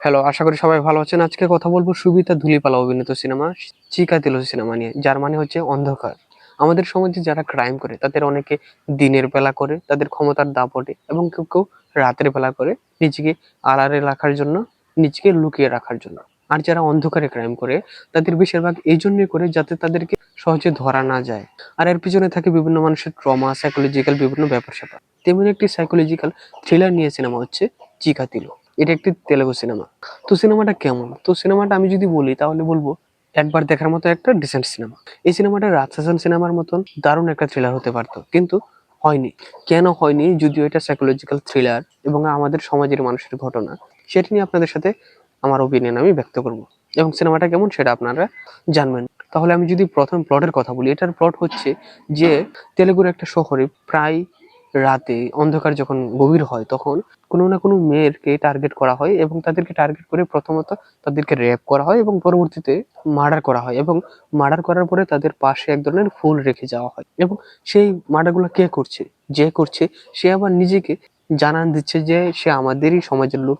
Hello, আশা করি সবাই ভালো আছেন। আজকে কথা বলবো সুবিতা ধুলিপালা অভিনীত সিনেমা 'চিকাতিলো' সিনেমা নিয়ে। যার মানে হচ্ছে অন্ধকার। আমাদের সমাজে যারা ক্রাইম করে তাদের অনেকে দিনের বেলা করে তাদের ক্ষমতার দাপটে এবং কেউ রাতের বেলা করে নিজেকে আড়ালে রাখার জন্য, নিজেকে লুকিয়ে রাখার জন্য। আর যারা অন্ধকারে ক্রাইম করে তাদের বেশিরভাগ এইজন্যই করে যাতে তাদেরকে সহজে ধরা না যায়। আর এর পিছনে থাকে বিভিন্ন মানুষের ট্রমা, সাইকোলজিক্যাল বিভিন্ন ব্যাপার-স্যাপার। তেমনি একটি সাইকোলজিক্যাল থ্রিলার নিয়ে সিনেমা হচ্ছে 'চিকাতিলো'। এটা একটি তেলেগু সিনেমা। তো সিনেমাটা কেমন? তো সিনেমাটা আমি যদি বলি তাহলে বলব একবার দেখার মতো একটা ডিসেন্ট সিনেমা। এই সিনেমাটা রাজশাসন সিনেমার মতন দারুণ একটা থ্রিলার হতে পারত। কিন্তু হয়নি। কেন হয়নি? যদিও এটা সাইকোলজিক্যাল থ্রিলার এবং আমাদের সমাজের মানুষের ঘটনা, সেটি নিয়ে আপনাদের সাথে আমার ওপিনিয়ন আমি ব্যক্ত করব। এবং সিনেমাটা কেমন সেটা আপনারা জানবেন। তাহলে আমি যদি ১ম প্লটের কথা বলি, এটার প্লট হচ্ছে যে তেলেগুর একটা শহরে প্রায় রাতে অন্ধকার যখন গভীর হয় তখন কোনো না কোনো মেয়েরকে টার্গেট করা হয় এবং তাদেরকে টার্গেট করে প্রথমত তাদেরকে রেপ করা হয় এবং পরবর্তীতে মার্ডার করা হয় এবং মার্ডার করার পরে তাদের পাশে এক ধরনের ফুল রেখে যাওয়া হয় এবং সেই মার্ডারগুলো কে করছে? যে করছে সে আবার নিজেকে জানান দিচ্ছে যে সে আমাদেরই সমাজের লোক,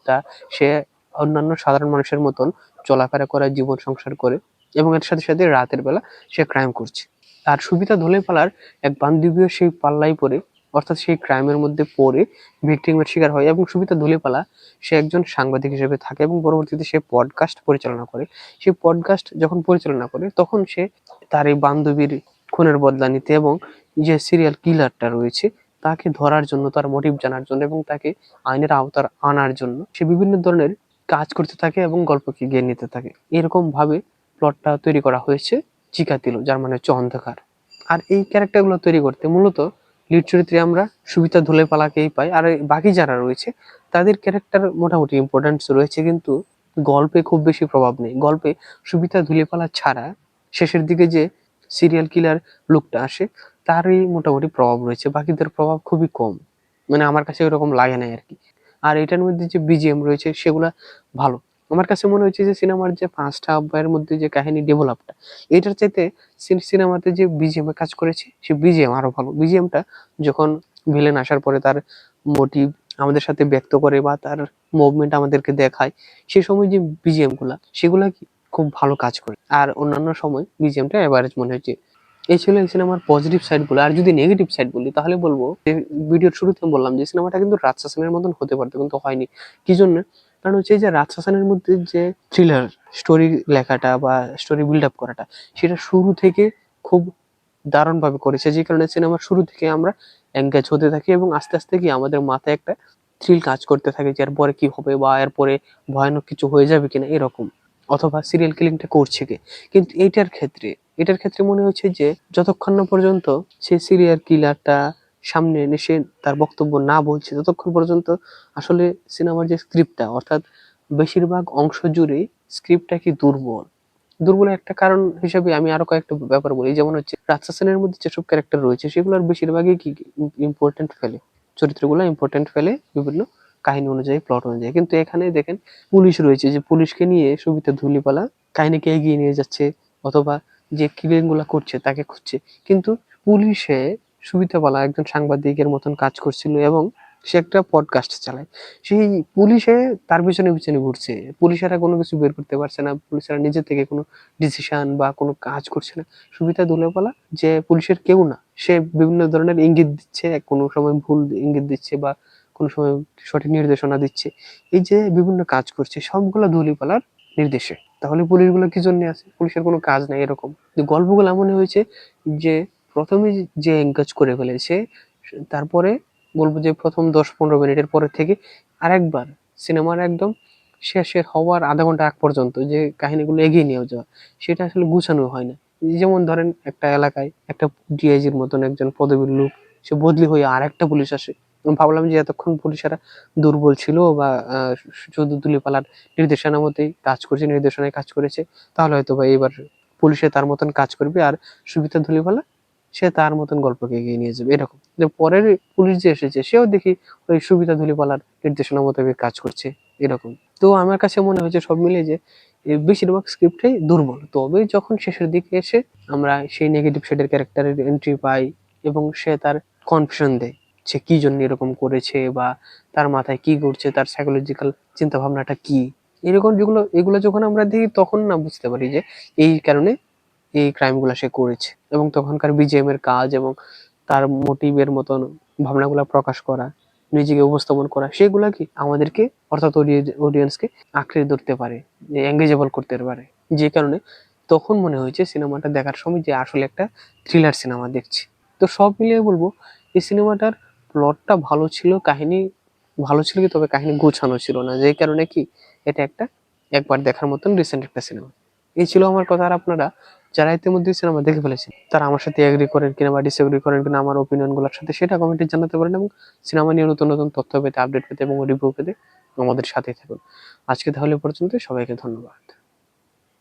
সে অন্যান্য সাধারণ মানুষের মতন চলাফেরা করে, জীবন সংসার করে এবং এর সাথে রাতের বেলা সে ক্রাইম করছে। আর সুবিধা ধলে-পালার এক বান্ধবীও সেই পাল্লায় পড়ে, অর্থাৎ সেই ক্রাইমের মধ্যে পড়ে ভিকটিমের শিকার হয় এবং সুবিধা ধলে-পালা সে একজন সাংবাদিক হিসেবে থাকে এবং পরবর্তীতে সে পডকাস্ট পরিচালনা করে। সেই পডকাস্ট যখন পরিচালনা করে তখন সে তার এই বান্ধবীর খুনের বদলা নিতে এবং যে সিরিয়াল কিলারটা রয়েছে তাকে ধরার জন্য, তার মোটিভ জানার জন্য এবং তাকে আইনের আওতায় আনার জন্য সে বিভিন্ন ধরনের কাজ করতে থাকে এবং গল্পকে এগিয়ে নিতে থাকে। এরকম ভাবে প্লটটা তৈরি করা হয়েছে 'চিকাতিলো', যার মানে হচ্ছে অন্ধকার। আর এই ক্যারেক্টারগুলো তৈরি করতে মূলত লিড চরিত্রে আমরা সুবিধা ধলে-পালাকেই পাই। আর এই বাকি যারা রয়েছে তাদের ক্যারেক্টার মোটামুটি ইম্পোর্টেন্স রয়েছে, কিন্তু গল্পে খুব বেশি প্রভাব নেই। গল্পে সুবিধা ধলে-পালা ছাড়া শেষের দিকে যে সিরিয়াল কিলার লোকটা আসে তারই মোটামুটি প্রভাব রয়েছে। বাকিদের প্রভাব খুবই কম। মানে আমার কাছে ওরকম লাগে নাই আরকি। আর এটার মধ্যে যে বিজিএম রয়েছে সেগুলা ভালো। আমার কাছে মনে হয়েছে যে সিনেমার যে ১st হাফ এর মধ্যে যে কাহিনী ডেভেলপটা, এটার চাইতে সিনেমাতে যে বিজিএম এ কাজ করেছে সে বিজিএম আরো ভালো। বিজিএমটা যখন ভিলেন আসার পরে তার মোটিভ আমাদের সাথে ব্যক্ত করে বা তার মুভমেন্ট আমাদেরকে দেখায়, সে সময় যে বিজিএম গুলা সেগুলা কি খুব ভালো কাজ করে। আর অন্যান্য সময় বিজিএমটা এভারেজ মনে হয়েছে। এই ছিল এই সিনেমার পজিটিভ সাইড গুলো। আর যদি নেগেটিভ সাইড বলি তাহলে বলবো যে ভিডিওর শুরুতে বললাম যে সিনেমাটা কিন্তু রাজ হাসানের মতন হতে পারতো, কিন্তু হয়নি। কি জন্য? কারণ হচ্ছে এই যে রাজ হাসানের মধ্যে যে থ্রিলার স্টোরি লেখাটা বা স্টোরি বিল্ড আপ করাটা সেটা শুরু থেকে খুব দারুণভাবে করেছে। যে কারণে সিনেমার শুরু থেকে আমরা এনগেজ হতে থাকি এবং আস্তে কি আমাদের মাথায় একটা থ্রিল কাজ করতে থাকে যে এরপরে কি হবে বা এরপরে ভয়ানক কিছু হয়ে যাবে কিনা এরকম। অথবা সিরিয়াল কিলিংটা করছে কে? কিন্তু এটার ক্ষেত্রে মনে হচ্ছে যে যতক্ষণ না পর্যন্ত সে সিরিয়াল কিলারটা সামনে এনে সে তার বক্তব্য না বলছে ততক্ষণ পর্যন্ত আসলে সিনেমার যে স্ক্রিপ্টটা, অর্থাৎ বেশিরভাগ অংশ জুড়েই স্ক্রিপ্টটা কি দুর্বল। দুর্বলের একটা কারণ হিসেবে আমি আরো কয়েকটা ব্যাপার বলি। যেমন হচ্ছে রাজশাসনের মধ্যে যেসব ক্যারেক্টার রয়েছে সেগুলোর বেশিরভাগই কি ইম্পোর্টেন্ট ফেলে। চরিত্রগুলো ইম্পোর্টেন্ট ফেলে বিভিন্ন কাহিনী অনুযায়ী, প্লট অনুযায়ী। কিন্তু এখানে দেখেন পুলিশ রয়েছে, যে পুলিশকে নিয়ে সুবিধা ধুলিপালা কাহিনীকে এগিয়ে নিয়ে যাচ্ছে অথবা যে কিলিং গুলা করছে তাকে খুঁজছে। কিন্তু পুলিশে সুবিধাবালা একজন সাংবাদিকের মতন কাজ করছিল এবং সে একটা পডকাস্ট চালায়। সেই পুলিশে তার পিছনে ঘুরছে। পুলিশেরা কোনো কিছু বের করতে পারছে না। পুলিশেরা নিজে থেকে কোনো ডিসিশন বা কোনো কাজ করছে না। সুবিধা ধুলিপালা যে পুলিশের কেউ না। সে বিভিন্ন ধরনের ইঙ্গিত দিচ্ছে, কোনো সময় ভুল ইঙ্গিত দিচ্ছে বা কোনো সময় সঠিক নির্দেশনা দিচ্ছে। এই যে বিভিন্ন কাজ করছে সবগুলা ধুলিপালার নির্দেশে। তাহলে পুলিশগুলো কি জন্যে আছে? পুলিশের কোনো কাজ নাই এরকম। গল্পগুলো এমনই হয়েছে যে ১ম এ যে এনগেজ করে ফেলেছে, তারপরে বলব যে ১ম ১০-১৫ মিনিটের পরে থেকে আরেকবার সিনেমার একদম শেষের হওয়ার আধা ঘন্টা আগ পর্যন্ত যে কাহিনীগুলো এগিয়ে নিয়ে যাওয়া, সেটা আসলে গুছানো হয় না। যেমন ধরেন একটা এলাকায় একটা ডিআইজির মতন একজন পদবীর লোক, সে বদলি হয়ে আরেকটা পুলিশ আসে। আমি ভাবলাম যে এতক্ষণ পুলিশেরা দুর্বল ছিল বা শুধু ধুলিপালার নির্দেশনা মতেই কাজ করছে, নির্দেশনায় কাজ করেছে। তাহলে হয়তোবা এবার পুলিশে তার মতন কাজ করবে আর সুবিধা ধুলিপালা সে তার মতন গল্পকে এগিয়ে নিয়ে যাবে এরকম। যে পরের পুলিশ যে এসেছে সেও দেখি ওই সুবিধা ধুলিপালার নির্দেশনা মোতাবেক কাজ করছে এরকম। তো আমার কাছে মনে হয়েছে সব মিলিয়ে যে বেশিরভাগ স্ক্রিপ্টটাই দুর্বল। তবে যখন শেষের দিকে এসে আমরা সেই নেগেটিভ শেডের ক্যারেক্টারের এন্ট্রি পাই এবং সে তার কনফেশন দেয় সে কি জন্য এরকম করেছে বা তার মাথায় কি ঘুরছে, তার সাইকোলজিক্যাল চিন্তা ভাবনাটা কি, এরকম যেগুলো এগুলো যখন আমরা দেখি তখন না বুঝতে পারি যে এই কারণে এই ক্রাইম গুলা সে করেছে। এবং তখনকার বিজিএম এর কাজ এবং তার মোটিভের মতন ভাবনাগুলা প্রকাশ করা, নিজেকে উপস্থাপন করা, সেগুলা কি আমাদেরকে অর্থাৎ অডিয়েন্সকে আঁকড়ে ধরতে পারে, এঙ্গেজেবল করতে পারে। যে কারণে তখন মনে হয়েছে সিনেমাটা দেখার সময় যে আসলে একটা থ্রিলার সিনেমা দেখছি। তো সব মিলিয়ে বলবো এই সিনেমাটার প্লটটা ভালো ছিল, কাহিনী ভালো ছিল কি, তবে কাহিনী গোছানো ছিল না, যে কারণে কি এটা একটা একবার দেখার মতন রিসেন্ট একটা সিনেমা। এই ছিল আমার কথা। আর আপনারা যারা ইতিমধ্যে সিনেমা দেখে ফেলেছেন তারা আমার সাথে এগ্রি করেন কিনা বা ডিসএগ্রি করেন কিনা আমার ওপিনিয়ন গুলোর সাথে, সেটা কমেন্টে জানাতে পারেন। এবং সিনেমা নিয়ে নতুন নতুন তথ্য পেতে, আপডেট পেতে এবং রিভিউ পেতে আমাদের সাথেই থাকুন। আজকে তাহলে এ পর্যন্ত, সবাইকে ধন্যবাদ।